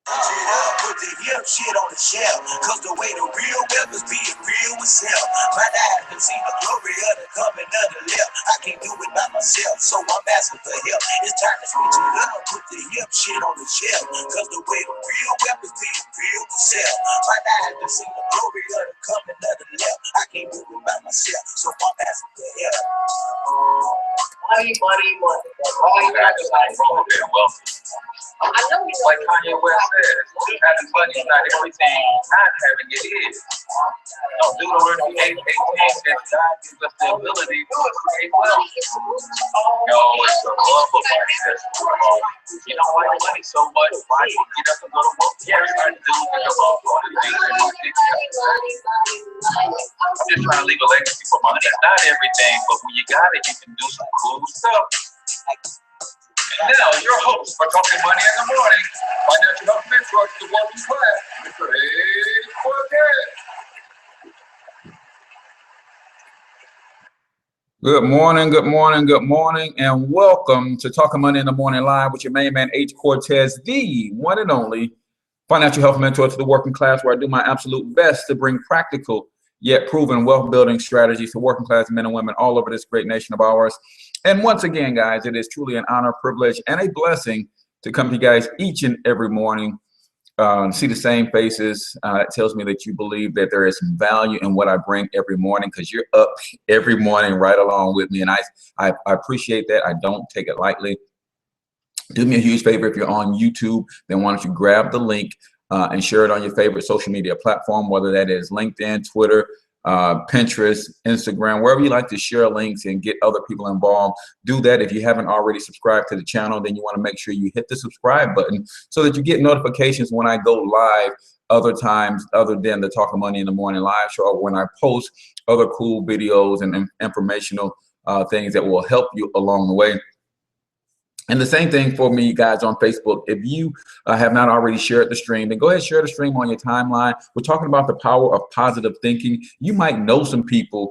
Shit up, put the hip shit on the shelf. Cause the way the real wealth is being real itself. My eyes have seen the glory of the coming of the left. I can't do it by myself, so I'm asking for help. It's time to switch it up, put the hip shit on the shelf. Cause the way the real wealth is being real itself. My eyes have seen the glory of the coming of the left. I can't do it by myself, so I'm asking for help. Money. All you got is like being wealthy. I know you like Kanye West says, having money is not everything, not having it is. No, Deuteronomy 8:18 that God gives us the ability to create wealth. No, it's the love of money that's wrong. You don't like money so much, why you get up and go to work? Yeah, it's hard to do it about all the things that you think. I'm just trying to leave a legacy for money. It's not everything, but when you got it, you can do some cool stuff. And now, your host for Talking Money in the Morning, financial health mentor to the working class, Mr. H Cortez. Good morning, and welcome to Talking Money in the Morning Live with your main man, H Cortez, the one and only financial health mentor to the working class, where I do my absolute best to bring practical yet proven wealth building strategies to working class men and women all over this great nation of ours. And once again, guys, it is truly an honor, privilege, and a blessing to come to you guys each and every morning, see the same faces. It tells me that you believe that there is some value in what I bring every morning, because you're up every morning right along with me. And I appreciate that. I don't take it lightly. Do me a huge favor. If you're on YouTube, then why don't you grab the link and share it on your favorite social media platform, whether that is LinkedIn, Twitter, Pinterest, Instagram, wherever you like to share links and get other people involved. Do that. If you haven't already subscribed to the channel, then you want to make sure you hit the subscribe button so that you get notifications when I go live other times other than the Talking Money in the Morning live show, or when I post other cool videos and informational things that will help you along the way. And the same thing for me, guys, on Facebook. If you have not already shared the stream, then go ahead and share the stream on your timeline. We're talking about the power of positive thinking. You might know some people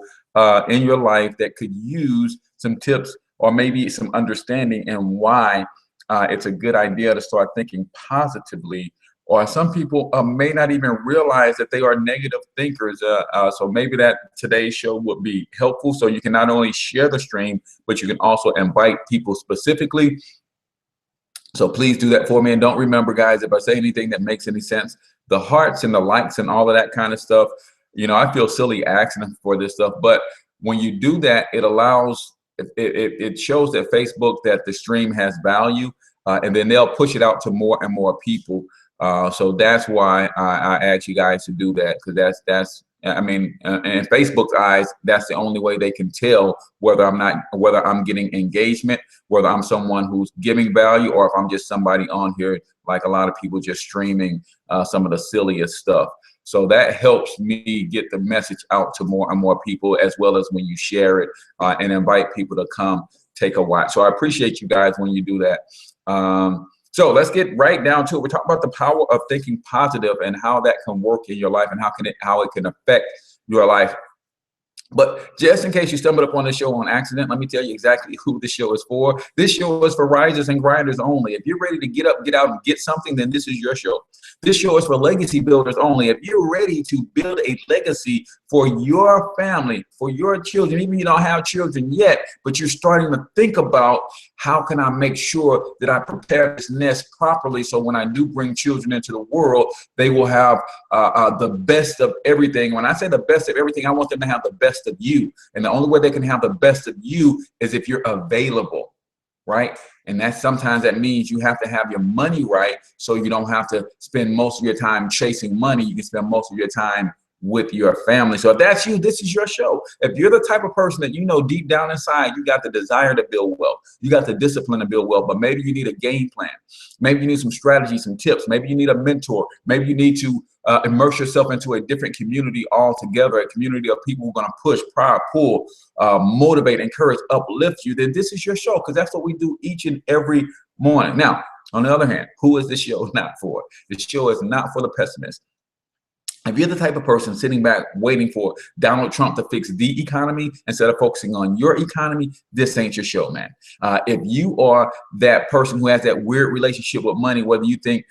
in your life that could use some tips or maybe some understanding and why it's a good idea to start thinking positively. Or some people may not even realize that they are negative thinkers. So maybe that today's show would be helpful. So you can not only share the stream, but you can also invite people specifically. So please do that for me. And don't remember, guys, if I say anything that makes any sense, the hearts and the likes and all of that kind of stuff, you know, I feel silly asking for this stuff. But when you do that, it allows, it shows that Facebook that the stream has value, and then they'll push it out to more and more people. So that's why I ask you guys to do that, because that's I mean, in Facebook's eyes, that's the only way they can tell whether I'm getting engagement, whether I'm someone who's giving value, or if I'm just somebody on here, like a lot of people just streaming some of the silliest stuff. So that helps me get the message out to more and more people, as well as when you share it and invite people to come take a watch. So I appreciate you guys when you do that. So let's get right down to it. We're talking about the power of thinking positive and how that can work in your life, and how it can affect your life. But just in case you stumbled upon this show on accident, let me tell you exactly who this show is for. This show is for risers and grinders only. If you're ready to get up, get out, and get something, then this is your show. This show is for legacy builders only. If you're ready to build a legacy for your family, for your children, even if you don't have children yet, but you're starting to think about how can I make sure that I prepare this nest properly, so when I do bring children into the world, they will have the best of everything. When I say the best of everything, I want them to have the best of you. And the only way they can have the best of you is if you're available, right? And sometimes that means you have to have your money right, so you don't have to spend most of your time chasing money. You can spend most of your time with your family. So if that's you, this is your show. If you're the type of person that you know deep down inside, you got the desire to build wealth, you got the discipline to build wealth, but maybe you need a game plan. Maybe you need some strategy, some tips. Maybe you need a mentor. Maybe you need to immerse yourself into a different community altogether, a community of people who are going to push, prod, pull, motivate, encourage, uplift you. Then this is your show, because that's what we do each and every morning. Now, on the other hand, who is this show not for? This show is not for the pessimist. If you're the type of person sitting back waiting for Donald Trump to fix the economy instead of focusing on your economy, this ain't your show, man. If you are that person who has that weird relationship with money, whether you think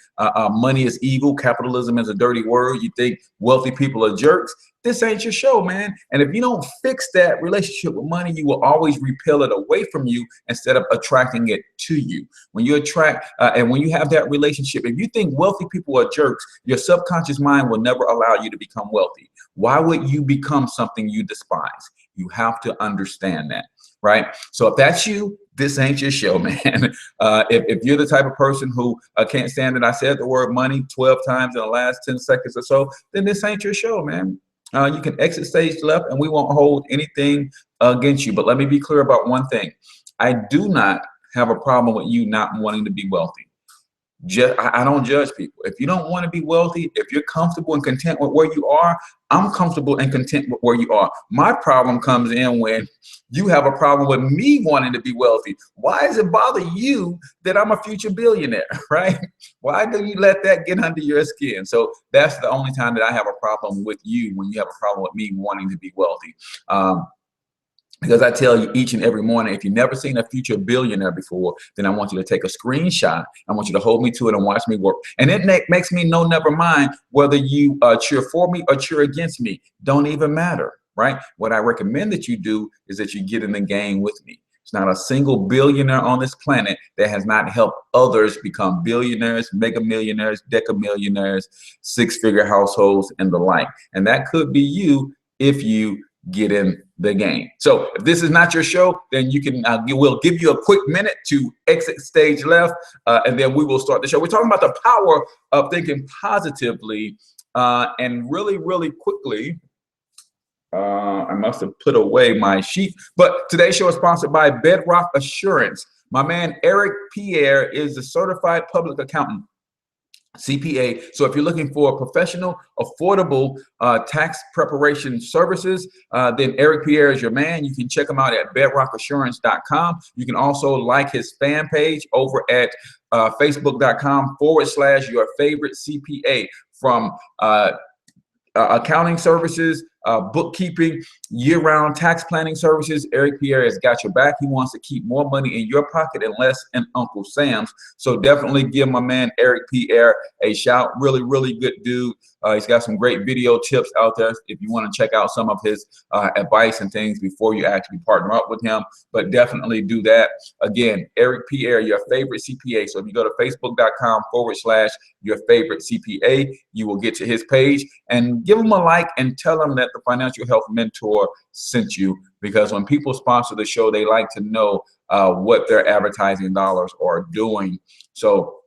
money is evil, capitalism is a dirty word, you think wealthy people are jerks, this ain't your show, man. And if you don't fix that relationship with money, you will always repel it away from you instead of attracting it to you. When you attract and when you have that relationship, if you think wealthy people are jerks, your subconscious mind will never allow you to become wealthy. Why would you become something you despise? You have to understand that, right? So if that's you, this ain't your show, man. If you're the type of person who can't stand that I said the word money 12 times in the last 10 seconds or so, then this ain't your show, man. You can exit stage left and we won't hold anything against you. But let me be clear about one thing. I do not have a problem with you not wanting to be wealthy. I don't judge people. If you don't want to be wealthy, if you're comfortable and content with where you are, I'm comfortable and content with where you are. My problem comes in when you have a problem with me wanting to be wealthy. Why does it bother you that I'm a future billionaire, right? Why do you let that get under your skin? So that's the only time that I have a problem with you, when you have a problem with me wanting to be wealthy. Because I tell you each and every morning, if you've never seen a future billionaire before, then I want you to take a screenshot. I want you to hold me to it and watch me work. And it makes me know, never mind whether you cheer for me or cheer against me. Don't even matter, right? What I recommend that you do is that you get in the game with me. There's not a single billionaire on this planet that has not helped others become billionaires, mega millionaires, decamillionaires, six-figure households, and the like. And that could be you if you get in the game. So if this is not your show, then you can we'll give you a quick minute to exit stage left, and then we will start the show. We're talking about the power of thinking positively, and really quickly. I must have put away my sheet, but today's show is sponsored by Bedrock Assurance. My man Eric Pierre is a certified public accountant, CPA. So if you're looking for professional, affordable tax preparation services, then Eric Pierre is your man. You can check him out at bedrockassurance.com. You can also like his fan page over at facebook.com/your favorite CPA. From accounting services, bookkeeping, year-round tax planning services, Eric Pierre has got your back. He wants to keep more money in your pocket and less in Uncle Sam's. So definitely give my man Eric Pierre a shout. Really good dude. He's got some great video tips out there if you want to check out some of his advice and things before you actually partner up with him. But definitely do that. Again, Eric Pierre, your favorite CPA. So if you go to facebook.com/your favorite CPA, you will get to his page and give him a like and tell him that the Financial Health Mentor sent you, because when people sponsor the show, they like to know what their advertising dollars are doing. So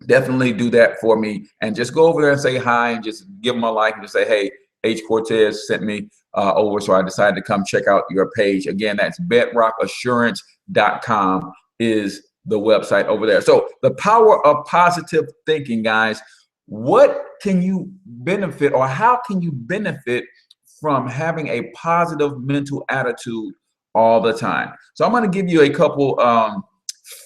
definitely do that for me, and just go over there and say hi and just give them a like and just say, hey, H Cortez sent me over, so I decided to come check out your page. Again, that's bedrockassurance.com is the website over there. So the power of positive thinking, guys. What can you benefit, or how can you benefit from having a positive mental attitude all the time? So I'm going to give you a couple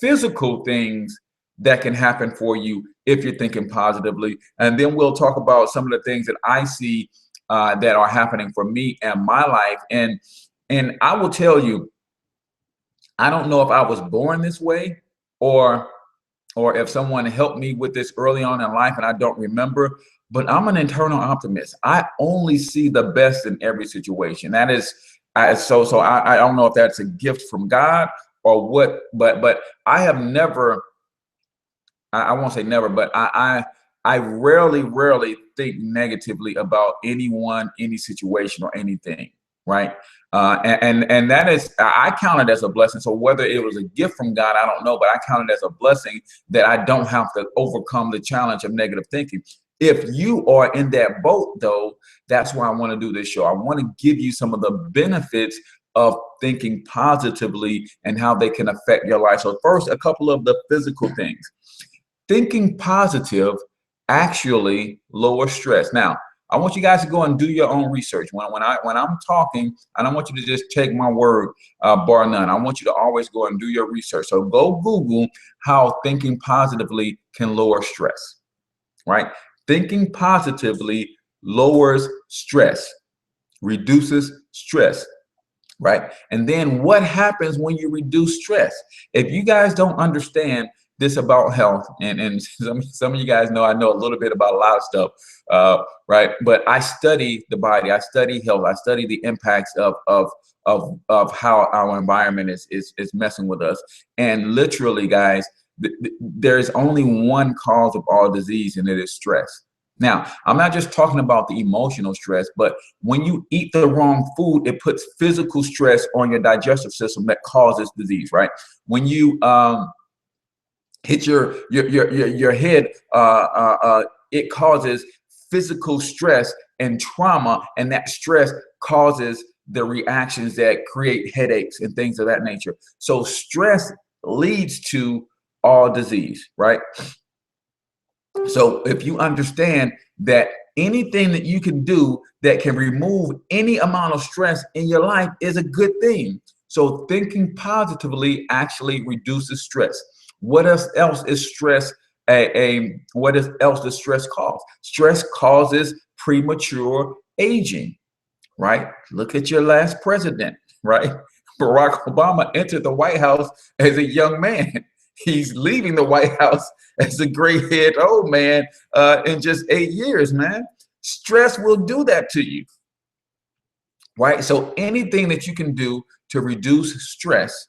physical things that can happen for you if you're thinking positively, and then we'll talk about some of the things that I see that are happening for me and my life. And I will tell you, I don't know if I was born this way or if someone helped me with this early on in life and I don't remember, but I'm an internal optimist. I only see the best in every situation. That is, so I don't know if that's a gift from God or what, but I have never, I won't say never, but I rarely think negatively about anyone, any situation, or anything, right? And that is, I count it as a blessing. So whether it was a gift from God, I don't know, but I count it as a blessing that I don't have to overcome the challenge of negative thinking. If you are in that boat, though, that's why I want to do this show. I want to give you some of the benefits of thinking positively and how they can affect your life. So first, a couple of the physical things. Thinking positive actually lowers stress. Now, I want you guys to go and do your own research. When I'm talking, I don't want you to just take my word, bar none. I want you to always go and do your research. So go Google how thinking positively can lower stress, right? Thinking positively lowers stress, reduces stress, right? And then what happens when you reduce stress? If you guys don't understand this about health, and some of you guys know I know a little bit about a lot of stuff, right? But I study the body, I study health, I study the impacts of how our environment is messing with us. And literally, guys, there's only one cause of all disease, and it is stress. Now, I'm not just talking about the emotional stress, but when you eat the wrong food, it puts physical stress on your digestive system that causes disease, right? When you hit your head, it causes physical stress and trauma, and that stress causes the reactions that create headaches and things of that nature. So stress leads to all disease, right? So if you understand that anything that you can do that can remove any amount of stress in your life is a good thing. So thinking positively actually reduces stress. What else is stress? What else does stress cause? Stress causes premature aging, right? Look at your last president, right? Barack Obama entered the White House as a young man. He's leaving the White House as a gray-haired old man in just 8 years, man. Stress will do that to you, right? So anything that you can do to reduce stress,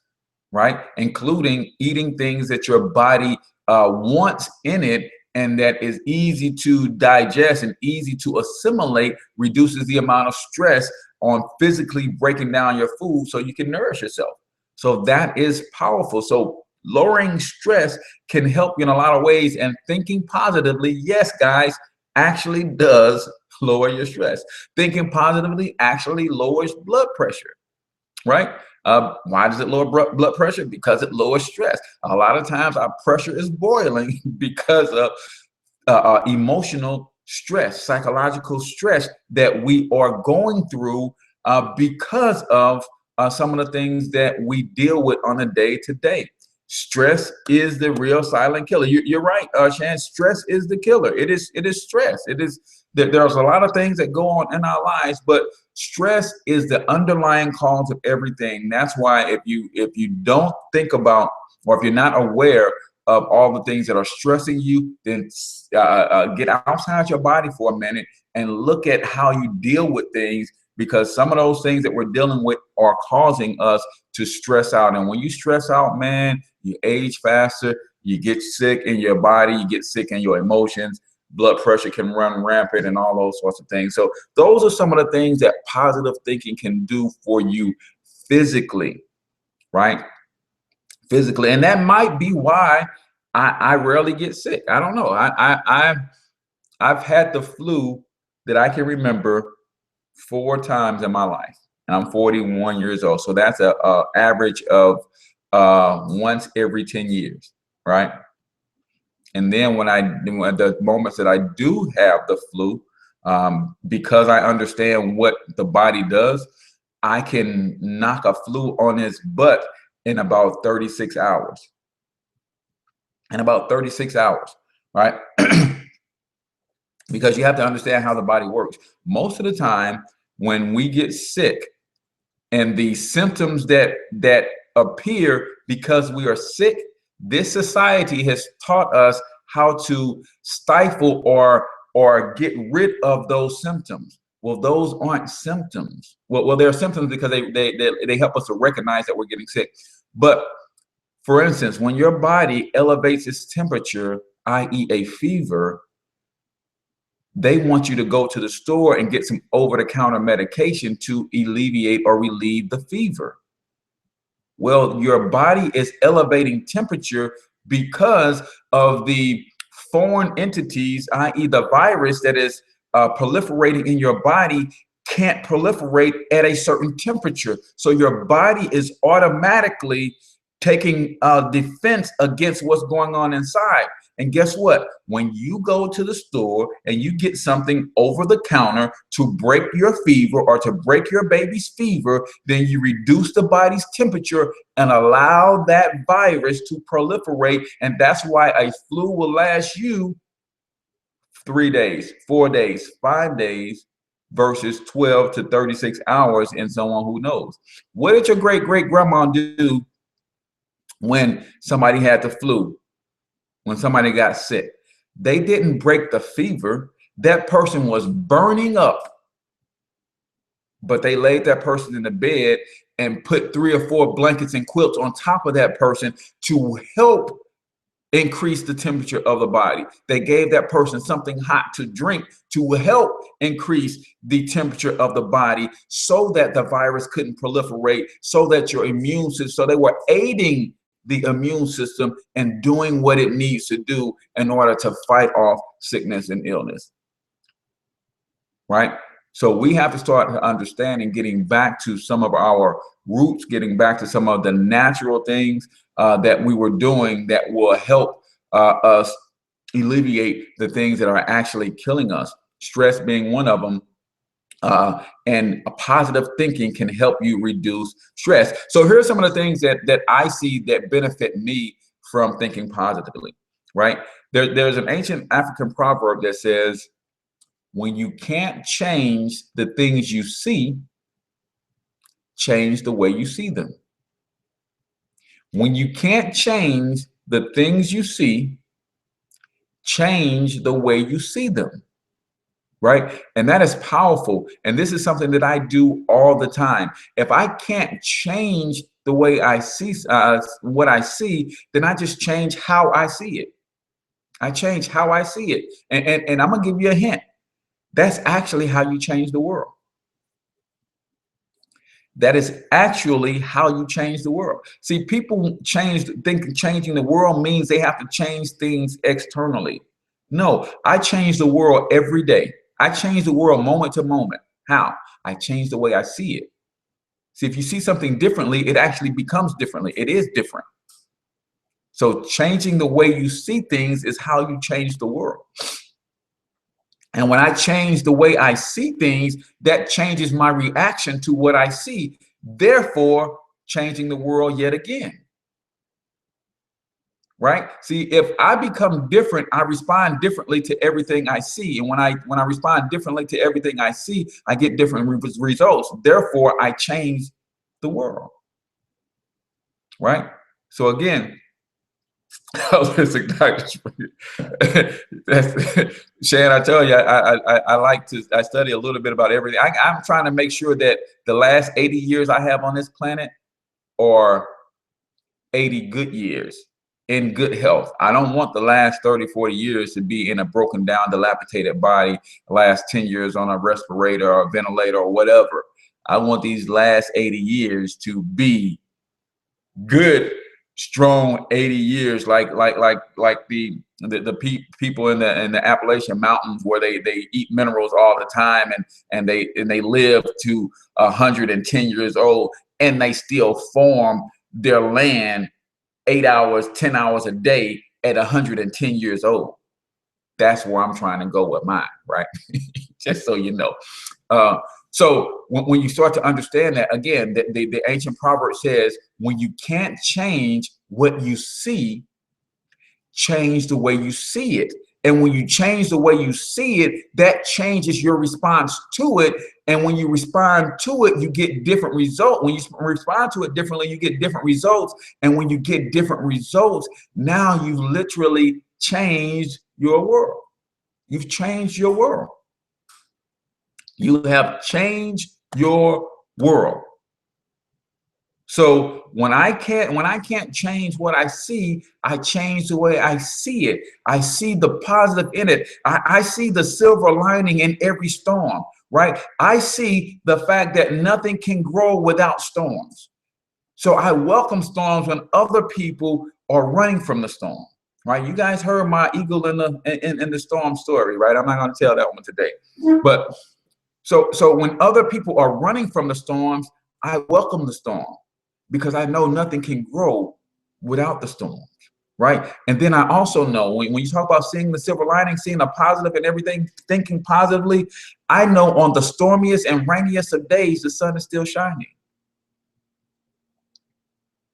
right, including eating things that your body wants in it and that is easy to digest and easy to assimilate, reduces the amount of stress on physically breaking down your food so you can nourish yourself. So that is powerful. So lowering stress can help you in a lot of ways, and thinking positively, yes, guys, actually does lower your stress. Thinking positively actually lowers blood pressure, right? Why does it lower blood pressure? Because it lowers stress. A lot of times our pressure is boiling because of emotional stress, psychological stress that we are going through because of some of the things that we deal with on a day-to-day. Stress is the real silent killer. You're right, Shan. Stress is the killer. It is stress. It is there's a lot of things that go on in our lives, but stress is the underlying cause of everything. That's why if you don't think about, or if you're not aware of all the things that are stressing you, then get outside your body for a minute and look at how you deal with things, because some of those things that we're dealing with are causing us to stress out. And when you stress out, man, you age faster, you get sick in your body, you get sick in your emotions, blood pressure can run rampant and all those sorts of things. So those are some of the things that positive thinking can do for you physically, right? Physically. And that might be why I rarely get sick. I don't know. I've had the flu that I can remember 4 times in my life, and I'm 41 years old. So that's a average of once every 10 years, right? And then when the moments that I do have the flu, because I understand what the body does, I can knock a flu on its butt in about 36 hours. In about 36 hours, right? Because you have to understand how the body works. Most of the time when we get sick, and the symptoms that appear because we are sick, this society has taught us how to stifle or get rid of those symptoms. Well, those aren't symptoms. Well, they're symptoms because they help us to recognize that we're getting sick. But for instance, when your body elevates its temperature, i.e. a fever, they want you to go to the store and get some over-the-counter medication to alleviate or relieve the fever. Well, your body is elevating temperature because of the foreign entities, i.e. the virus that is proliferating in your body can't proliferate at a certain temperature. So your body is automatically taking defense against what's going on inside. And guess what? When you go to the store and you get something over the counter to break your fever or to break your baby's fever, then you reduce the body's temperature and allow that virus to proliferate. And that's why a flu will last you 3 days, 4 days, 5 days versus 12 to 36 hours in someone who knows. What did your great-great-grandma do when somebody had the flu, when somebody got sick? They didn't break the fever. That person was burning up, but they laid that person in the bed and put 3 or 4 blankets and quilts on top of that person to help increase the temperature of the body. They gave that person something hot to drink to help increase the temperature of the body so that the virus couldn't proliferate, so that your immune system, so they were aiding the immune system and doing what it needs to do in order to fight off sickness and illness. Right? So we have to start understanding, getting back to some of our roots, getting back to some of the natural things that we were doing that will help us alleviate the things that are actually killing us. Stress being one of them. And a positive thinking can help you reduce stress. So here's some of the things that I see that benefit me from thinking positively, right? There's an ancient African proverb that says, when you can't change the things you see, change the way you see them. When you can't change the things you see, change the way you see them. Right? And that is powerful. And this is something that I do all the time. If I can't change the way I see what I see, then I just change how I see it. I change how I see it. And I'm going to give you a hint. That's actually how you change the world. That is actually how you change the world. See, people think changing the world means they have to change things externally. No, I change the world every day. I change the world moment to moment. How? I change the way I see it. See, if you see something differently, it actually becomes differently. It is different. So changing the way you see things is how you change the world. And when I change the way I see things, that changes my reaction to what I see, therefore changing the world yet again. Right? See, if I become different, I respond differently to everything I see. And when I respond differently to everything I see, I get different results. Therefore, I change the world. Right? So again, listen, Shan, I tell you, I study a little bit about everything. I'm trying to make sure that the last 80 years I have on this planet are 80 good years in good health. I don't want the last 30, 40 years to be in a broken down, dilapidated body, the last 10 years on a respirator or a ventilator or whatever. I want these last 80 years to be good, strong 80 years, like the people in the Appalachian Mountains, where they eat minerals all the time and they live to 110 years old, and they still farm their land 8 hours, 10 hours a day at 110 years old. That's where I'm trying to go with mine, right? Just so you know. So when you start to understand that, again, the ancient proverb says, when you can't change what you see, change the way you see it. And when you change the way you see it, that changes your response to it. And when you respond to it, you get different results. When you respond to it differently, you get different results. And when you get different results, now you literally changed your world. You've changed your world. You have changed your world. So when I can't change what I see, I change the way I see it. I see the positive in it. I see the silver lining in every storm, right? I see the fact that nothing can grow without storms. So I welcome storms when other people are running from the storm, right? You guys heard my eagle in the storm story, right? I'm not going to tell that one today, but so when other people are running from the storms, I welcome the storm, because I know nothing can grow without the storm, right? And then I also know when you talk about seeing the silver lining, seeing the positive and everything, thinking positively, I know on the stormiest and rainiest of days, the sun is still shining.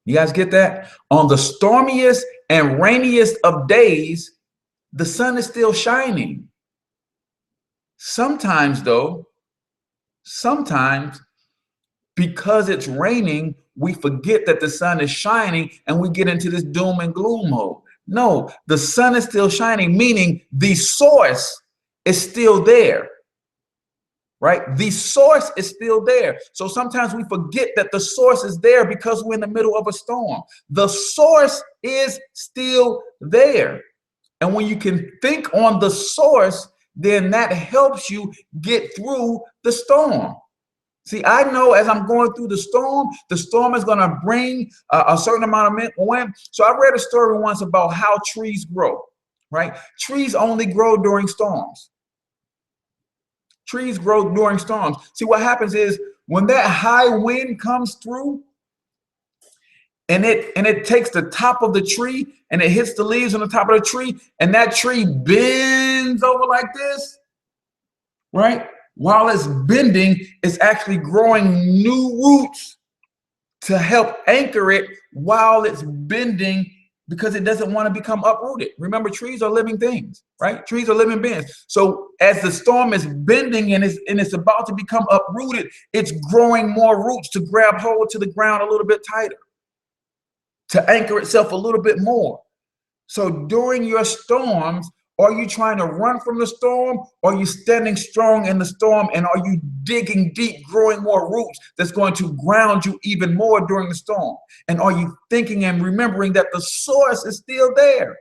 You guys get that? On the stormiest and rainiest of days, the sun is still shining. Sometimes though, sometimes because it's raining, we forget that the sun is shining and we get into this doom and gloom mode. No, the sun is still shining, meaning the source is still there, right? The source is still there. So sometimes we forget that the source is there because we're in the middle of a storm. The source is still there. And when you can think on the source, then that helps you get through the storm. See, I know as I'm going through the storm is going to bring a certain amount of wind. So I read a story once about how trees grow, right? Trees only grow during storms. Trees grow during storms. See, what happens is when that high wind comes through and it takes the top of the tree and it hits the leaves on the top of the tree, and that tree bends over like this, right? While it's bending, it's actually growing new roots to help anchor it while it's bending, because it doesn't want to become uprooted. Remember, trees are living things, right? Trees are living beings. So as the storm is bending and it's about to become uprooted, it's growing more roots to grab hold to the ground a little bit tighter, to anchor itself a little bit more. So during your storms, are you trying to run from the storm? Or are you standing strong in the storm? And are you digging deep, growing more roots that's going to ground you even more during the storm? And are you thinking and remembering that the source is still there?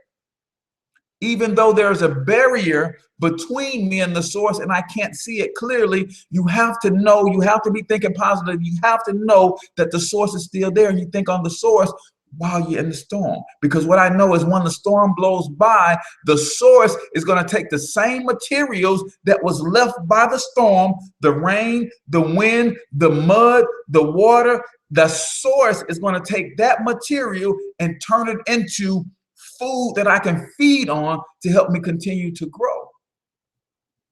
Even though there's a barrier between me and the source and I can't see it clearly, you have to know, you have to be thinking positive. You have to know that the source is still there, and you think on the source while you're in the storm. Because what I know is when the storm blows by, the source is going to take the same materials that was left by the storm, the rain, the wind, the mud, the water. The source is going to take that material and turn it into food that I can feed on to help me continue to grow.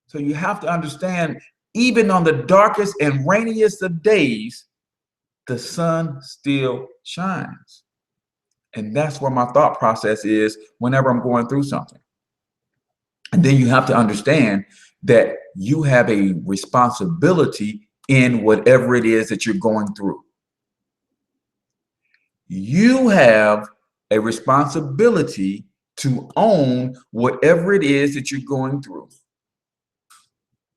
So you have to understand, even on the darkest and rainiest of days, the sun still shines. And that's where my thought process is whenever I'm going through something. And then you have to understand that you have a responsibility in whatever it is that you're going through. You have a responsibility to own whatever it is that you're going through.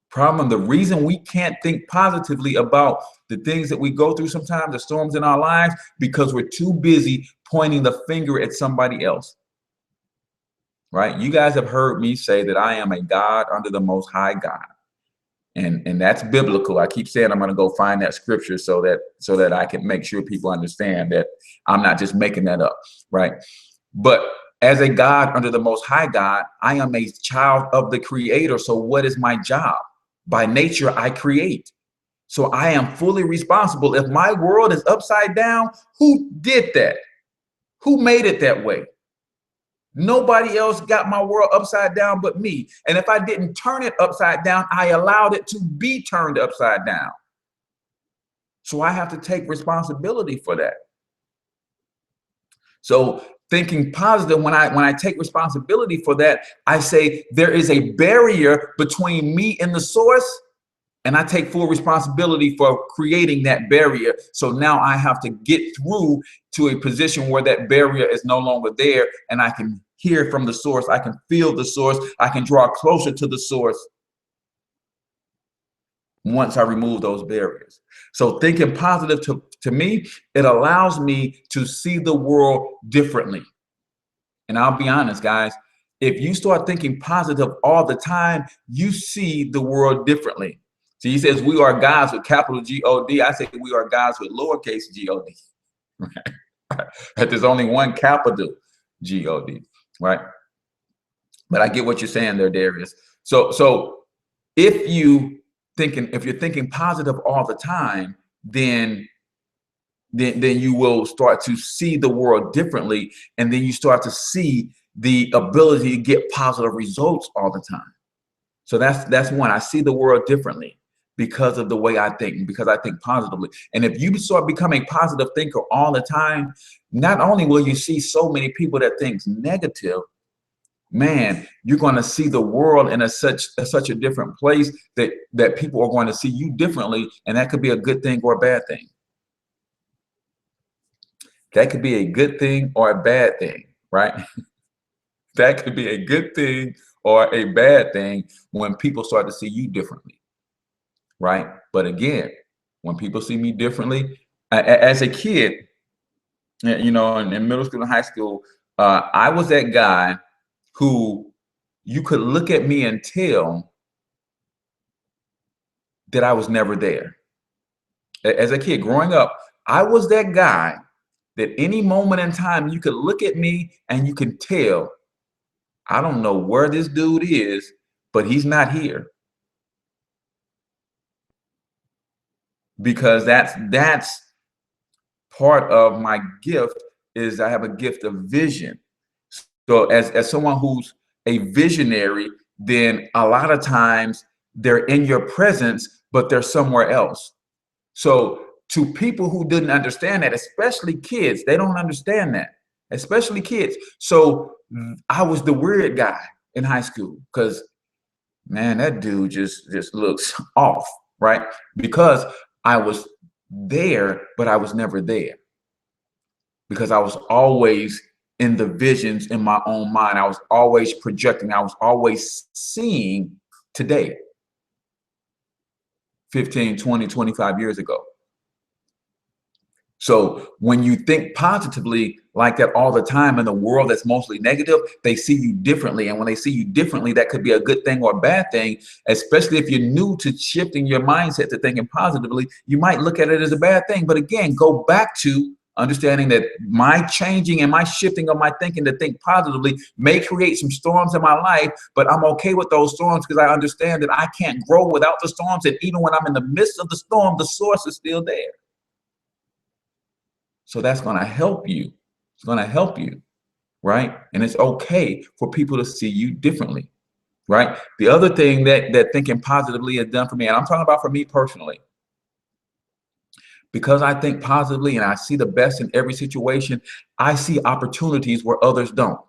Problem, the reason we can't think positively about the things that we go through sometimes, the storms in our lives, because we're too busy pointing the finger at somebody else, right? You guys have heard me say that I am a God under the Most High God. And that's biblical. I keep saying I'm going to go find that scripture so that I can make sure people understand that I'm not just making that up, right? But as a God under the Most High God, I am a child of the Creator. So what is my job? By nature, I create. So I am fully responsible. If my world is upside down, who did that? Who made it that way? Nobody else got my world upside down but me. And if I didn't turn it upside down, I allowed it to be turned upside down. So I have to take responsibility for that. So thinking positive, when I take responsibility for that, I say there is a barrier between me and the source, and I take full responsibility for creating that barrier. So now I have to get through to a position where that barrier is no longer there, and I can hear from the source. I can feel the source. I can draw closer to the source once I remove those barriers. So thinking positive to me, it allows me to see the world differently. And I'll be honest, guys, if you start thinking positive all the time, you see the world differently. So he says we are gods with capital G-O-D. I say we are gods with lowercase G-O-D. Right? There's only one capital G-O-D, right? But I get what you're saying there, Darius. So if you're thinking positive all the time, then you will start to see the world differently, and then you start to see the ability to get positive results all the time. So that's one. I see the world differently because of the way I think, because I think positively. And if you start becoming a positive thinker all the time, not only will you see so many people that think negative, man, you're going to see the world in such a different place that people are going to see you differently, and that could be a good thing or a bad thing. That could be a good thing or a bad thing, right? That could be a good thing or a bad thing when people start to see you differently, right? But again, when people see me differently, as a kid, you know, in middle school and high school, I was that guy who you could look at me and tell that I was never there. As a kid growing up, I was that guy that any moment in time you could look at me and you can tell, I don't know where this dude is, but he's not here. Because that's part of my gift, is I have a gift of vision. So as someone who's a visionary, then a lot of times they're in your presence, but they're somewhere else. So to people who didn't understand that, especially kids, they don't understand that, especially kids. So I was the weird guy in high school because, man, that dude just looks off, right? Because I was there, but I was never there. Because I was always in the visions in my own mind. I was always projecting. I was always seeing today, 15, 20, 25 years ago. So when you think positively like that all the time in a world that's mostly negative, they see you differently. And when they see you differently, that could be a good thing or a bad thing, especially if you're new to shifting your mindset to thinking positively. You might look at it as a bad thing. But again, go back to understanding that my changing and my shifting of my thinking to think positively may create some storms in my life, but I'm okay with those storms because I understand that I can't grow without the storms. And even when I'm in the midst of the storm, the source is still there. So that's going to help you. It's going to help you, right? And it's okay for people to see you differently, right? The other thing that thinking positively has done for me, and I'm talking about for me personally, because I think positively and I see the best in every situation, I see opportunities where others don't.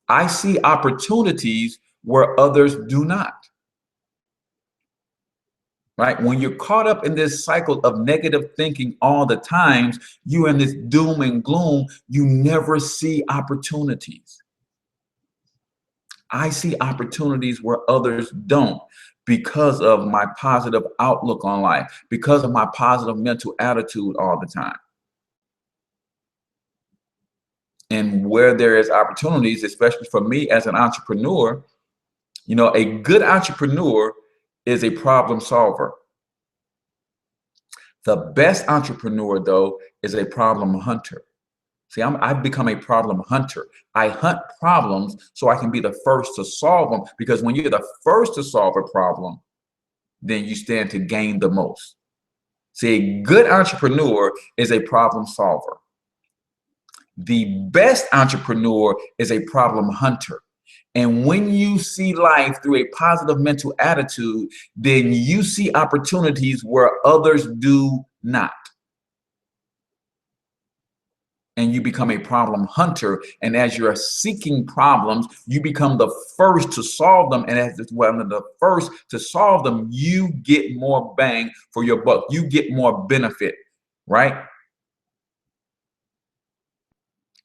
I see opportunities where others do not. Right? When you're caught up in this cycle of negative thinking all the times, you're in this doom and gloom, you never see opportunities. I see opportunities where others don't because of my positive outlook on life, because of my positive mental attitude all the time. And where there is opportunities, especially for me as an entrepreneur, you know, a good entrepreneur is a problem solver. The best entrepreneur, though, is a problem hunter. See, I've become a problem hunter. I hunt problems so I can be the first to solve them, because when you're the first to solve a problem, then you stand to gain the most. See, a good entrepreneur is a problem solver. The best entrepreneur is a problem hunter. And when you see life through a positive mental attitude, then you see opportunities where others do not. And you become a problem hunter. And as you're seeking problems, you become the first to solve them. And as one of the first to solve them, you get more bang for your buck. You get more benefit, right?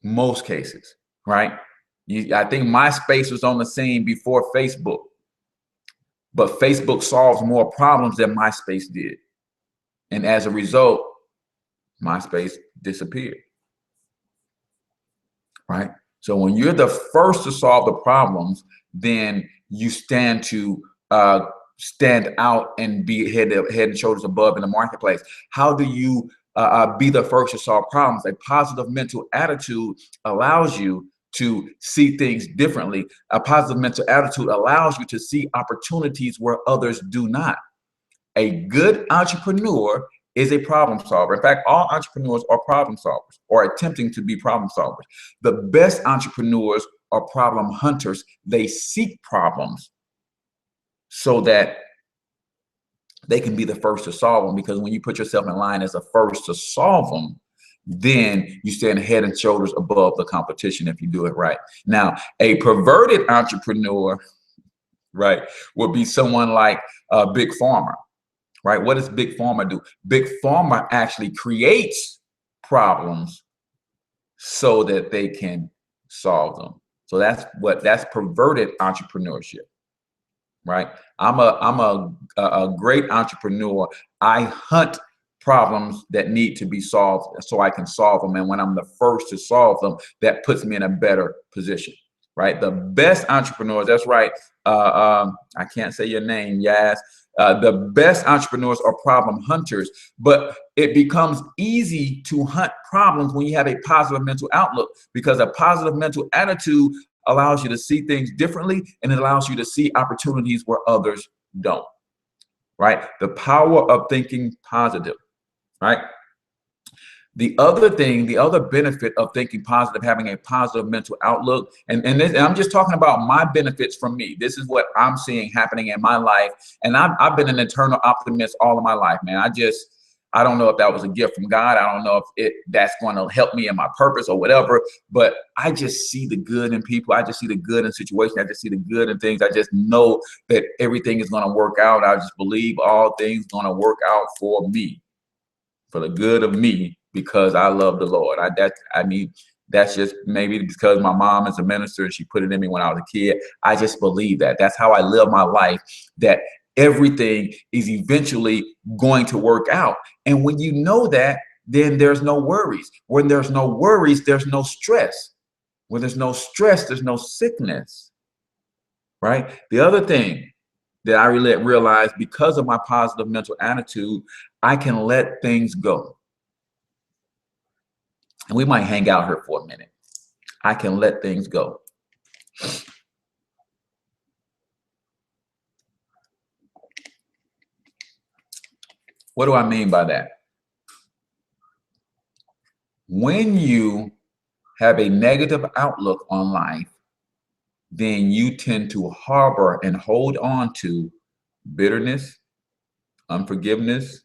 Most cases, right? I think MySpace was on the scene before Facebook, but Facebook solves more problems than MySpace did. And as a result, MySpace disappeared, right? So when you're the first to solve the problems, then you stand to stand out and be head and shoulders above in the marketplace. How do you be the first to solve problems? A positive mental attitude allows you to see things differently. A positive mental attitude allows you to see opportunities where others do not. A good entrepreneur is a problem solver. In fact, all entrepreneurs are problem solvers or attempting to be problem solvers. The best entrepreneurs are problem hunters. They seek problems so that they can be the first to solve them, because when you put yourself in line as the first to solve them, then you stand head and shoulders above the competition if you do it right. Now, a perverted entrepreneur, right, would be someone like Big Pharma, right? What does Big Pharma do? Big Pharma actually creates problems so that they can solve them. So that's perverted entrepreneurship, right? I'm a great entrepreneur. I hunt problems that need to be solved so I can solve them. And when I'm the first to solve them, that puts me in a better position, right? The best entrepreneurs, that's right. I can't say your name, Yaz. The best entrepreneurs are problem hunters, but it becomes easy to hunt problems when you have a positive mental outlook, because a positive mental attitude allows you to see things differently, and it allows you to see opportunities where others don't, right? The power of thinking positive, right? The other thing, the other benefit of thinking positive, having a positive mental outlook, and I'm just talking about my benefits from me. This is what I'm seeing happening in my life. And I've been an eternal optimist all of my life, man. I don't know if that was a gift from God. I don't know if that's going to help me in my purpose or whatever, but I just see the good in people. I just see the good in situations. I just see the good in things. I just know that everything is going to work out. I just believe all things going to work out for me, for the good of me, because I love the Lord. That's just maybe because my mom is a minister and she put it in me when I was a kid. I just believe that. That's how I live my life, that everything is eventually going to work out. And when you know that, then there's no worries. When there's no worries, there's no stress. When there's no stress, there's no sickness, right? The other thing that I realized, because of my positive mental attitude, I can let things go. And we might hang out here for a minute. I can let things go. What do I mean by that? When you have a negative outlook on life, then you tend to harbor and hold on to bitterness, unforgiveness,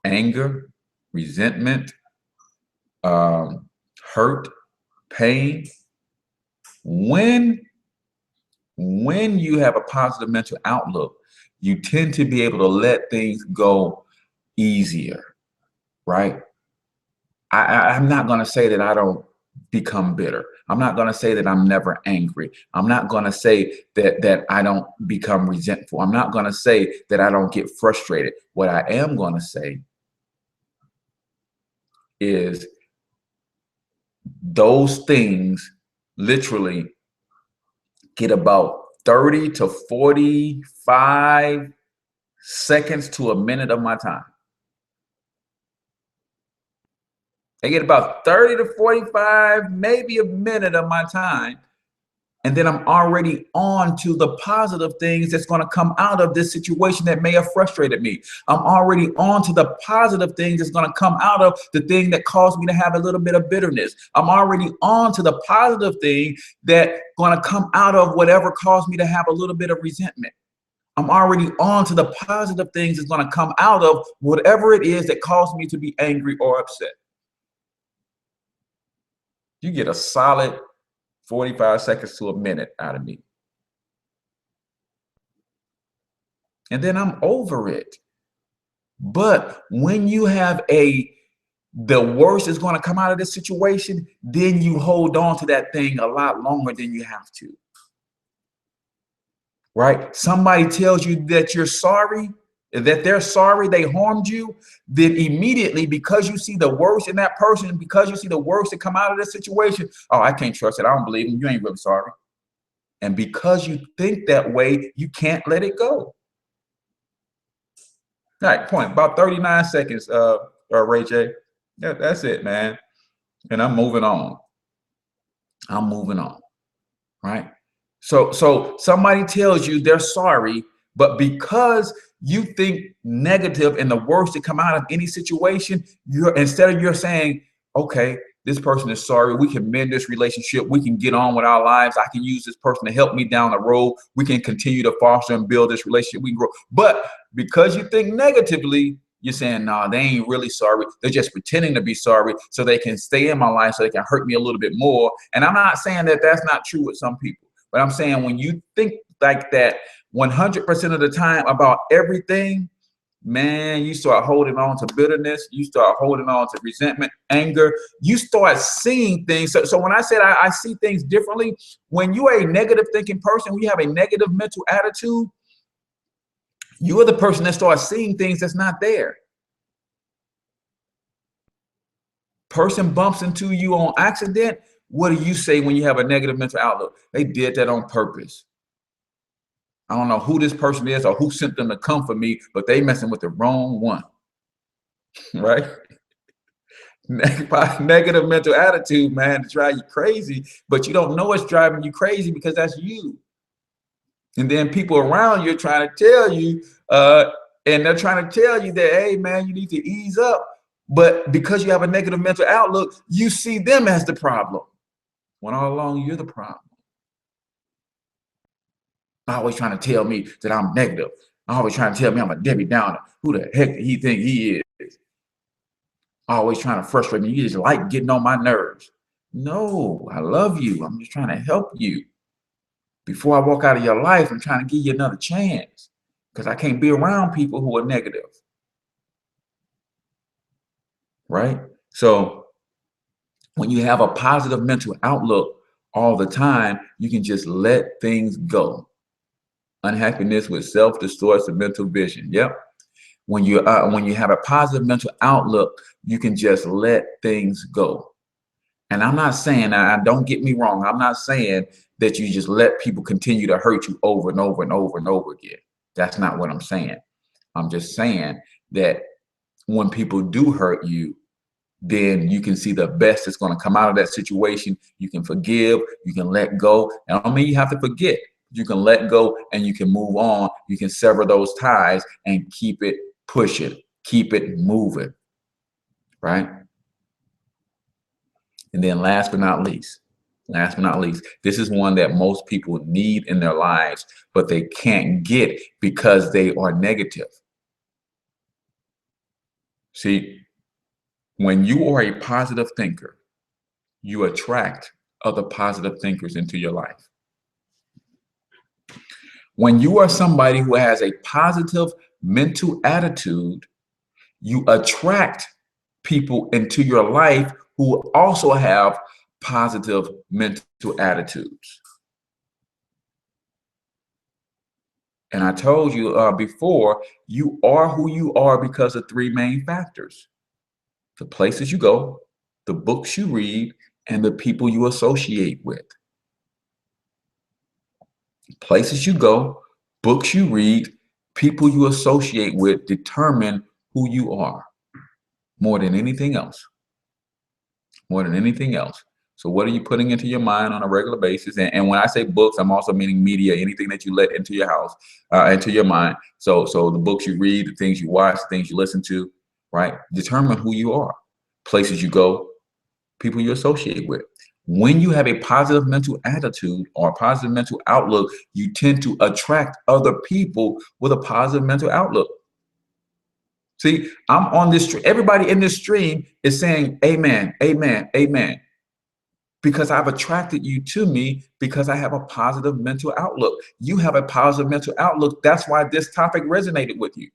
anger, resentment, hurt, pain. When you have a positive mental outlook, you tend to be able to let things go easier, right? I'm not going to say that I don't become bitter. I'm not going to say that I'm never angry. I'm not going to say that I don't become resentful. I'm not going to say that I don't get frustrated. What I am going to say is those things literally get about 30 to 45 seconds to a minute of my time. They get about 30 to 45, maybe a minute of my time. And then I'm already on to the positive things that's going to come out of this situation that may have frustrated me. I'm already on to the positive things that's going to come out of the thing that caused me to have a little bit of bitterness. I'm already on to the positive thing that's going to come out of whatever caused me to have a little bit of resentment. I'm already on to the positive things that's going to come out of whatever it is that caused me to be angry or upset. You get a solid 45 seconds to a minute out of me. And then I'm over it. But when you have the worst is going to come out of this situation, then you hold on to that thing a lot longer than you have to. Right? Somebody tells you that you're sorry, that they're sorry they harmed you, then immediately, because you see the worst in that person, because you see the worst that come out of this situation, oh, I can't trust it. I don't believe him. You ain't really sorry. And because you think that way, you can't let it go. All right, point. About 39 seconds, Ray J. Yeah, that's it, man. And I'm moving on. I'm moving on. Right? So somebody tells you they're sorry, but because you think negative and the worst to come out of any situation, instead of saying, okay, this person is sorry, we can mend this relationship, we can get on with our lives, I can use this person to help me down the road, we can continue to foster and build this relationship, we can grow. But because you think negatively, you're saying, nah, they ain't really sorry. They're just pretending to be sorry so they can stay in my life, so they can hurt me a little bit more. And I'm not saying that that's not true with some people, but I'm saying when you think like that 100% of the time about everything, man, you start holding on to bitterness, you start holding on to resentment, anger, you start seeing things. So when I said I see things differently, when you are a negative thinking person, when you have a negative mental attitude, you are the person that starts seeing things that's not there. Person bumps into you on accident, what do you say when you have a negative mental outlook? They did that on purpose. I don't know who this person is or who sent them to come for me, but they messing with the wrong one, right? Negative mental attitude, man, to drive you crazy, but you don't know it's driving you crazy because that's you. And then people around you are trying to tell you, and they're trying to tell you that, hey, man, you need to ease up. But because you have a negative mental outlook, you see them as the problem, when all along you're the problem. Always trying to tell me that I'm negative. Always trying to tell me I'm a Debbie Downer. Who the heck did he think he is? Always trying to frustrate me. You just like getting on my nerves. No, I love you. I'm just trying to help you. Before I walk out of your life, I'm trying to give you another chance, because I can't be around people who are negative. Right? So when you have a positive mental outlook all the time, you can just let things go. Unhappiness with self distorts the mental vision. Yep. When you have a positive mental outlook, you can just let things go. And I'm not saying, don't get me wrong, I'm not saying that you just let people continue to hurt you over and over and over and over again. That's not what I'm saying. I'm just saying that when people do hurt you, then you can see the best that's going to come out of that situation. You can forgive, you can let go. And I don't mean you have to forget. You can let go and you can move on. You can sever those ties and keep it pushing, keep it moving, right? And then last but not least, this is one that most people need in their lives, but they can't get because they are negative. See, when you are a positive thinker, you attract other positive thinkers into your life. When you are somebody who has a positive mental attitude, you attract people into your life who also have positive mental attitudes. And I told you before, you are who you are because of three main factors: the places you go, the books you read, and the people you associate with. Places you go, books you read, people you associate with determine who you are more than anything else. More than anything else. So what are you putting into your mind on a regular basis? And when I say books, I'm also meaning media, anything that you let into your house, into your mind. So the books you read, the things you watch, the things you listen to, right? Determine who you are. Places you go, people you associate with. When you have a positive mental attitude or a positive mental outlook, you tend to attract other people with a positive mental outlook. See, I'm on this stream. Everybody in this stream is saying amen, amen, amen. Because I've attracted you to me because I have a positive mental outlook. You have a positive mental outlook. That's why this topic resonated with you.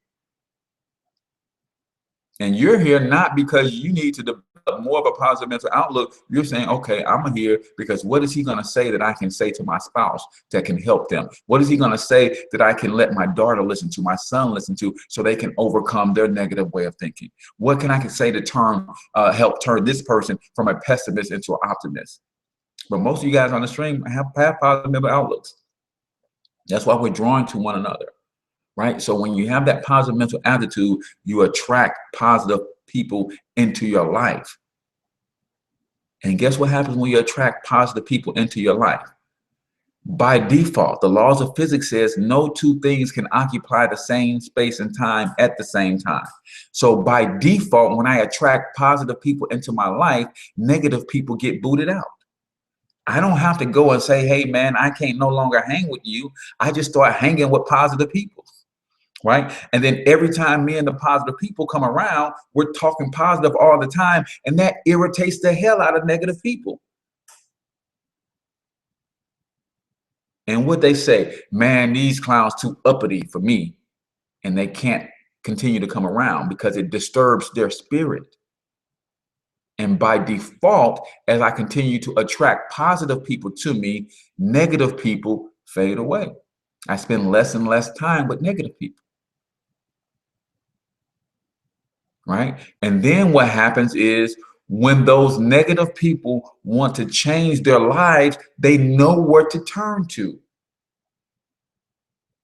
And you're here not because you need to develop more of a positive mental outlook. You're saying, okay, I'm here because what is he going to say that I can say to my spouse that can help them? What is he going to say that I can let my daughter listen to, my son listen to, so they can overcome their negative way of thinking? What can I say to help turn this person from a pessimist into an optimist? But most of you guys on the stream have positive mental outlooks. That's why we're drawing to one another. Right? So when you have that positive mental attitude, you attract positive people into your life. And guess what happens when you attract positive people into your life? By default, the laws of physics says no two things can occupy the same space and time at the same time. So by default, when I attract positive people into my life, negative people get booted out. I don't have to go and say, hey, man, I can't no longer hang with you. I just start hanging with positive people. right? And then every time me and the positive people come around, we're talking positive all the time, and that irritates the hell out of negative people. And what they say, man, these clowns too uppity for me, and they can't continue to come around because it disturbs their spirit. And by default, as I continue to attract positive people to me, negative people fade away. I spend less and less time with negative people. Right? And then what happens is when those negative people want to change their lives, they know where to turn to.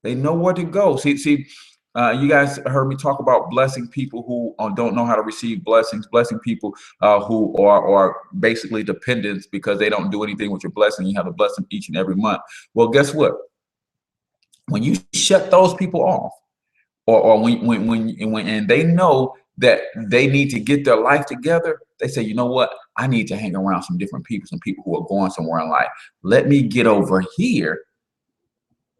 They know where to go. See, you guys heard me talk about blessing people who don't know how to receive blessings, blessing people who are basically dependents because they don't do anything with your blessing. You have to bless them each and every month. Well, guess what? When you shut those people off, or when and they know that they need to get their life together, they say, you know what? I need to hang around some different people, some people who are going somewhere in life. Let me get over here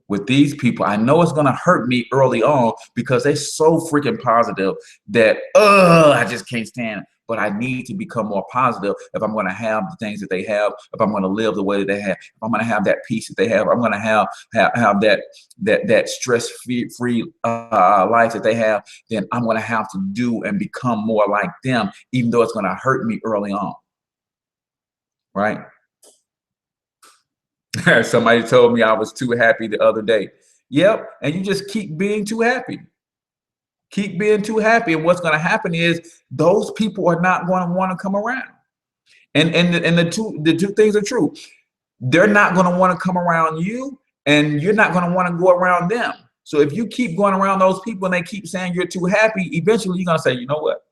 with these people. I know it's going to hurt me early on because they're so freaking positive that, I just can't stand it. But I need to become more positive if I'm going to have the things that they have, if I'm going to live the way that they have, if I'm going to have that peace that they have, I'm going to have that stress-free life that they have, then I'm going to have to do and become more like them, even though it's going to hurt me early on. Right? Somebody told me I was too happy the other day. Yep, and you just keep being too happy. Keep being too happy, and what's going to happen is those people are not going to want to come around. And the two things are true. They're not going to want to come around you, and you're not going to want to go around them. So if you keep going around those people and they keep saying you're too happy, eventually you're going to say, you know what?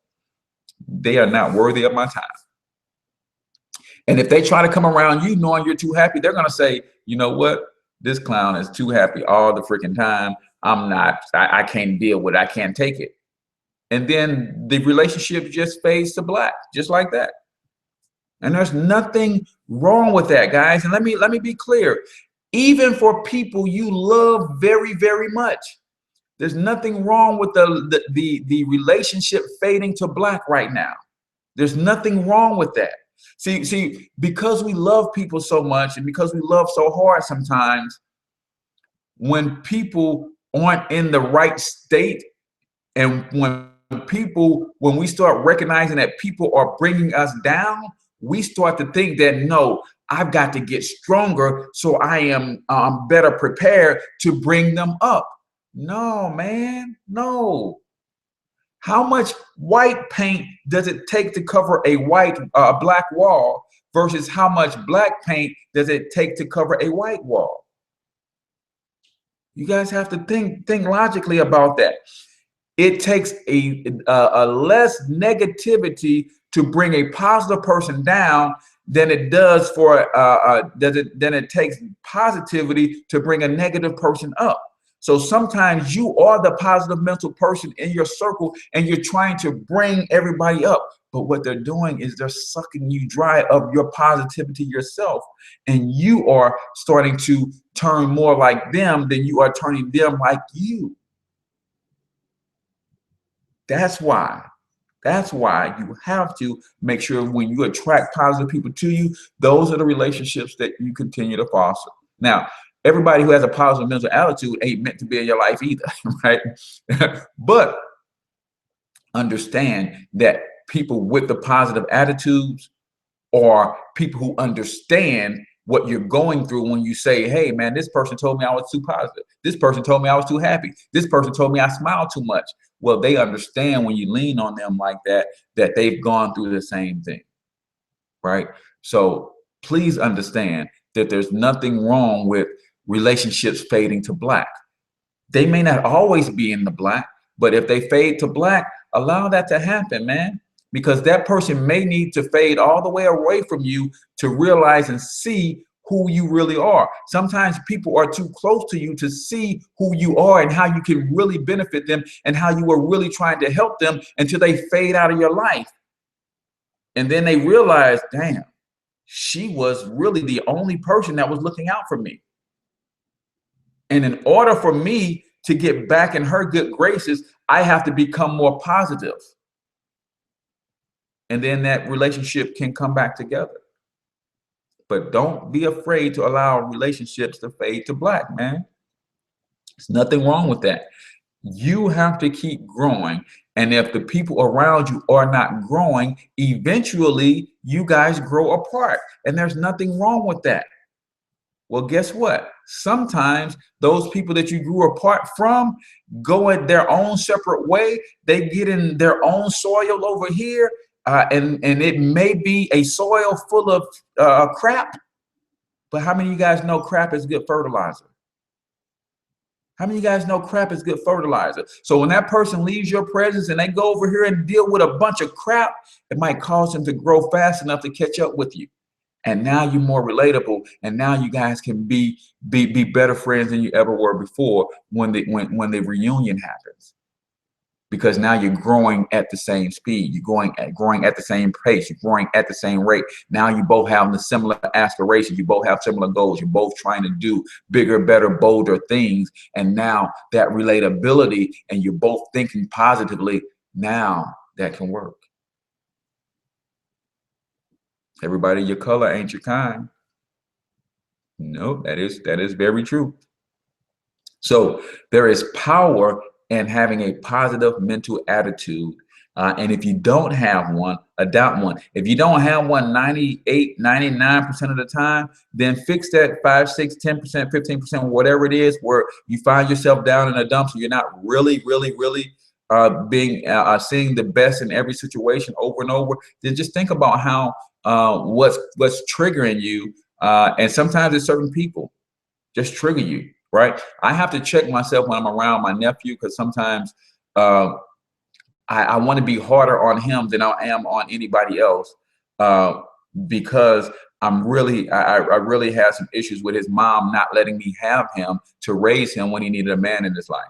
They are not worthy of my time. And if they try to come around you knowing you're too happy, they're going to say, you know what? This clown is too happy all the freaking time. I can't deal with it. I can't take it. And then the relationship just fades to black, just like that. And there's nothing wrong with that, guys. And let me be clear. Even for people you love very, very much, there's nothing wrong with the relationship fading to black right now. There's nothing wrong with that. See, because we love people so much and because we love so hard sometimes, when people aren't in the right state, and when we start recognizing that people are bringing us down, we start to think that, no, I've got to get stronger so I am better prepared to bring them up. No, man, no. How much white paint does it take to cover a black wall versus how much black paint does it take to cover a white wall? You guys have to think logically about that. It takes a less negativity to bring a positive person down than it does than it takes positivity to bring a negative person up. So sometimes you are the positive mental person in your circle and you're trying to bring everybody up. But what they're doing is they're sucking you dry of your positivity yourself. And you are starting to turn more like them than you are turning them like you. That's why you have to make sure when you attract positive people to you, those are the relationships that you continue to foster. Now, everybody who has a positive mental attitude ain't meant to be in your life either, right? But understand that people with the positive attitudes are people who understand what you're going through when you say, hey, man, this person told me I was too positive. This person told me I was too happy. This person told me I smiled too much. Well, they understand when you lean on them like that, that they've gone through the same thing, right? So please understand that there's nothing wrong with relationships fading to black. They may not always be in the black, but if they fade to black, allow that to happen, man. Because that person may need to fade all the way away from you to realize and see who you really are. Sometimes people are too close to you to see who you are and how you can really benefit them and how you are really trying to help them until they fade out of your life. And then they realize, damn, she was really the only person that was looking out for me. And in order for me to get back in her good graces, I have to become more positive. And then that relationship can come back together. But don't be afraid to allow relationships to fade to black, man. There's nothing wrong with that. You have to keep growing. And if the people around you are not growing, eventually you guys grow apart. And there's nothing wrong with that. Well, guess what? Sometimes those people that you grew apart from go in their own separate way. They get in their own soil over here. And it may be a soil full of crap. But how many of you guys know crap is good fertilizer? How many of you guys know crap is good fertilizer? So when that person leaves your presence and they go over here and deal with a bunch of crap, it might cause them to grow fast enough to catch up with you. And now you're more relatable, and now you guys can be better friends than you ever were before when the reunion happens. Because now you're growing at the same speed, you're growing at the same pace, you're growing at the same rate. Now you both have the similar aspirations, you both have similar goals, you're both trying to do bigger, better, bolder things. And now that relatability, and you're both thinking positively, now that can work. Everybody your color ain't your kind. No, that is very true. So there is power in having a positive mental attitude. And if you don't have one, adopt one. If you don't have one 98, 99% of the time, then fix that 5, 6, 10%, 15%, whatever it is, where you find yourself down in a dump. So you're not really seeing the best in every situation over and over. Then just think about how what's triggering you. And sometimes it's certain people just trigger you. Right. I have to check myself when I'm around my nephew, because sometimes I want to be harder on him than I am on anybody else, because I really had some issues with his mom not letting me have him to raise him when he needed a man in his life.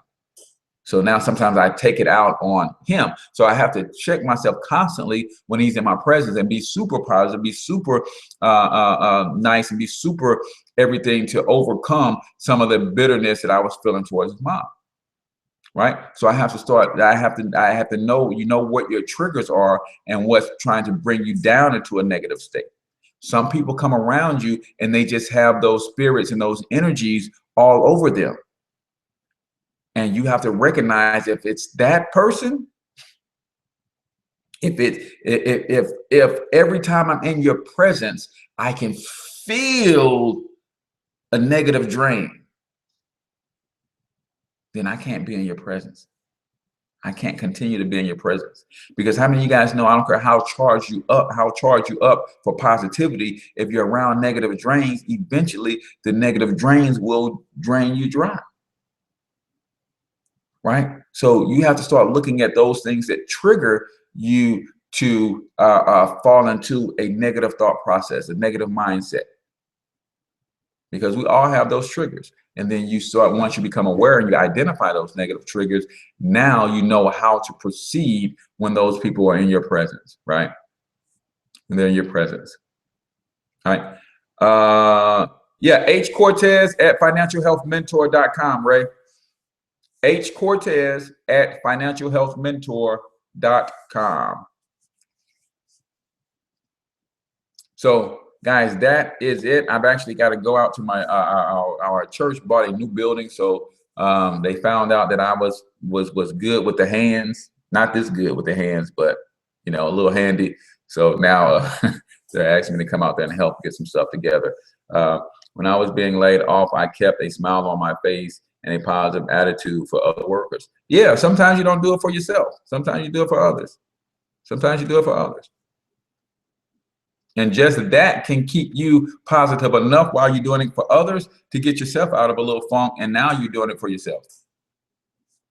So now sometimes I take it out on him. So I have to check myself constantly when he's in my presence and be super positive, be super nice, and be super everything to overcome some of the bitterness that I was feeling towards his mom. Right. So I have to start. I have to know, what your triggers are and what's trying to bring you down into a negative state. Some people come around you and they just have those spirits and those energies all over them. And you have to recognize if it's that person, if every time I'm in your presence, I can feel a negative drain, then I can't be in your presence. I can't continue to be in your presence. Because how many of you guys know, I don't care how charge you up for positivity, if you're around negative drains, eventually the negative drains will drain you dry. Right? So you have to start looking at those things that trigger you to fall into a negative thought process, a negative mindset. Because we all have those triggers. And then you start, once you become aware and you identify those negative triggers, now you know how to proceed when those people are in your presence, right? When they're in your presence. All right. Yeah, H Cortez at financialhealthmentor.com, Ray. H Cortez at financialhealthmentor.com. So guys, that is it. I've actually got to go out to my our church bought a new building, so they found out that I was good with the hands, not this good with the hands, but a little handy. So now they're asking me to come out there and help get some stuff together. When I was being laid off, I kept a smile on my face and a positive attitude for other workers. Yeah, sometimes you don't do it for yourself. Sometimes you do it for others. Sometimes you do it for others. And just that can keep you positive enough while you're doing it for others to get yourself out of a little funk. And now you're doing it for yourself.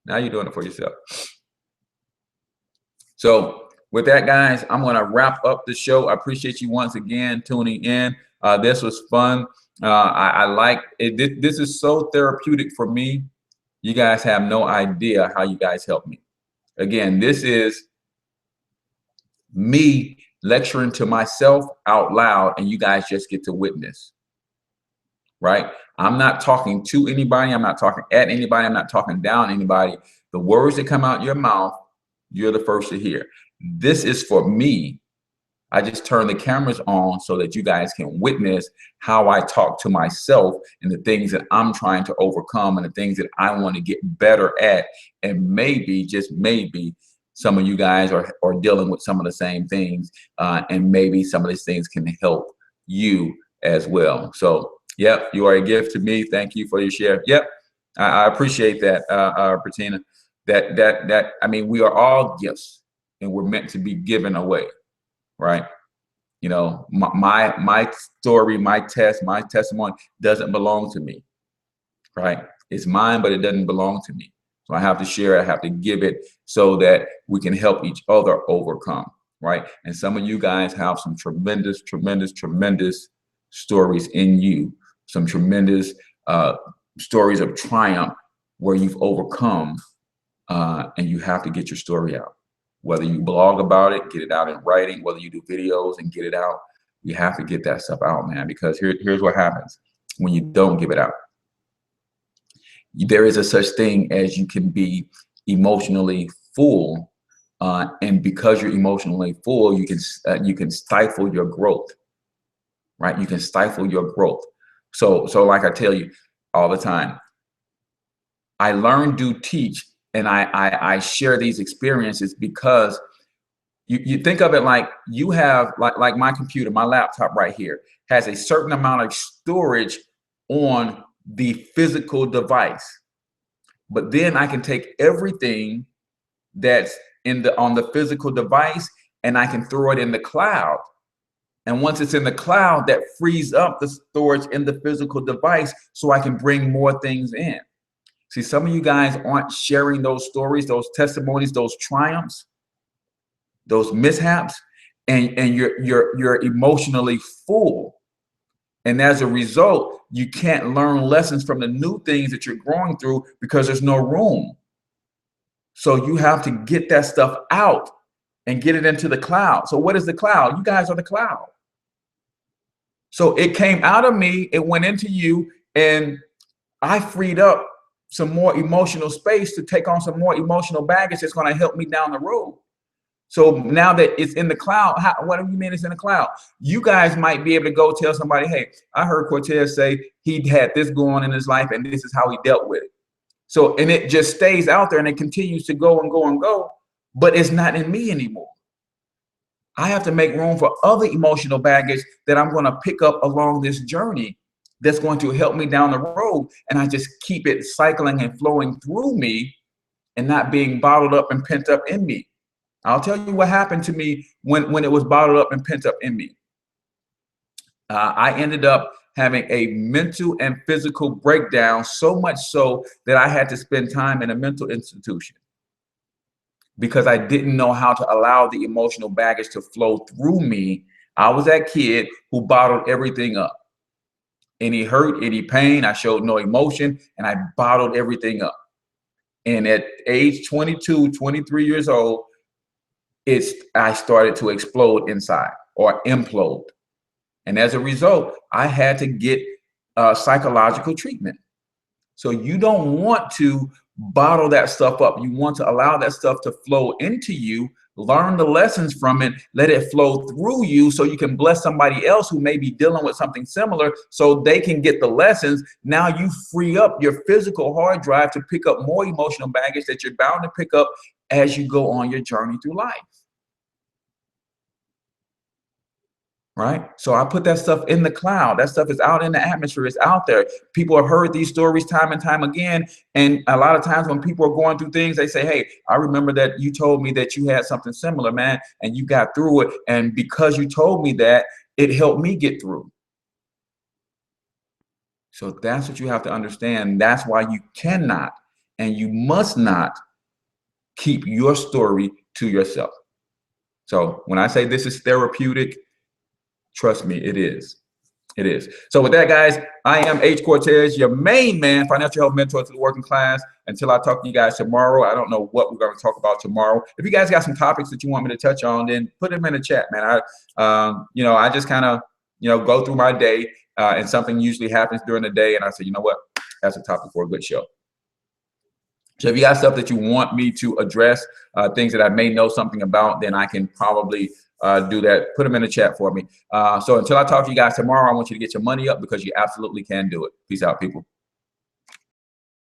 Now you're doing it for yourself. So with that, guys, I'm going to wrap up the show. I appreciate you once again tuning in. This was fun. I like it. This is so therapeutic for me. You guys have no idea how you guys help me. Again, this is me lecturing to myself out loud, and you guys just get to witness. right? I'm not talking to anybody. I'm not talking at anybody. I'm not talking down anybody. The words that come out your mouth, you're the first to hear. This is for me. I just turn the cameras on so that you guys can witness how I talk to myself and the things that I'm trying to overcome and the things that I want to get better at. And maybe, just maybe, some of you guys are dealing with some of the same things, and maybe some of these things can help you as well. So, yep, you are a gift to me. Thank you for your share. Yep, I appreciate that, Patina. That I mean, we are all gifts, and we're meant to be given away. Right? You know, my story, my testimony doesn't belong to me. Right? It's mine, but it doesn't belong to me. So I have to share it. I have to give it so that we can help each other overcome. Right? And some of you guys have some tremendous stories in you. Some tremendous stories of triumph where you've overcome, and you have to get your story out. Whether you blog about it, get it out in writing, whether you do videos and get it out, you have to get that stuff out, man, because here's what happens when you don't give it out. There is a such thing as you can be emotionally full, and because you're emotionally full, you can stifle your growth, right? You can stifle your growth. So like I tell you all the time, I learn, do, teach. And I share these experiences because you think of it like you have, like my computer, my laptop right here has a certain amount of storage on the physical device. But then I can take everything that's on the physical device and I can throw it in the cloud. And once it's in the cloud, that frees up the storage in the physical device so I can bring more things in. See, some of you guys aren't sharing those stories, those testimonies, those triumphs, those mishaps, and you're emotionally full. And as a result, you can't learn lessons from the new things that you're growing through because there's no room. So you have to get that stuff out and get it into the cloud. So what is the cloud? You guys are the cloud. So it came out of me, it went into you, and I freed up some more emotional space to take on some more emotional baggage that's going to help me down the road. So now that it's in the cloud, what do you mean it's in the cloud? You guys might be able to go tell somebody, hey, I heard Cortez say he had this going on in his life and this is how he dealt with it. So, and it just stays out there and it continues to go and go and go, but it's not in me anymore. I have to make room for other emotional baggage that I'm going to pick up along this journey that's going to help me down the road. And I just keep it cycling and flowing through me and not being bottled up and pent up in me. I'll tell you what happened to me when it was bottled up and pent up in me. I ended up having a mental and physical breakdown, so much so that I had to spend time in a mental institution because I didn't know how to allow the emotional baggage to flow through me. I was that kid who bottled everything up. Any hurt, any pain, I showed no emotion, and I bottled everything up. And at age 22, 23 years old, I started to explode inside or implode. And as a result, I had to get psychological treatment. So you don't want to bottle that stuff up. You want to allow that stuff to flow into you, learn the lessons from it, let it flow through you so you can bless somebody else who may be dealing with something similar so they can get the lessons. Now you free up your physical hard drive to pick up more emotional baggage that you're bound to pick up as you go on your journey through life. Right? So I put that stuff in the cloud. That stuff is out in the atmosphere. It's out there. People have heard these stories time and time again. And a lot of times when people are going through things, they say, hey, I remember that you told me that you had something similar, man, and you got through it. And because you told me that, it helped me get through. So that's what you have to understand. That's why you cannot and you must not keep your story to yourself. So when I say this is therapeutic, trust me, it is. It is. So with that, guys, I am H Cortez, your main man, financial health mentor to the working class. Until I talk to you guys tomorrow, I don't know what we're going to talk about tomorrow. If you guys got some topics that you want me to touch on, then put them in the chat, man. I just kind of you know, go through my day, and something usually happens during the day, and I say, you know what, that's a topic for a good show. So if you got stuff that you want me to address, things that I may know something about, then I can probably do that. Put them in the chat for me. So until I talk to you guys tomorrow, I want you to get your money up, because you absolutely can do it. Peace out, people.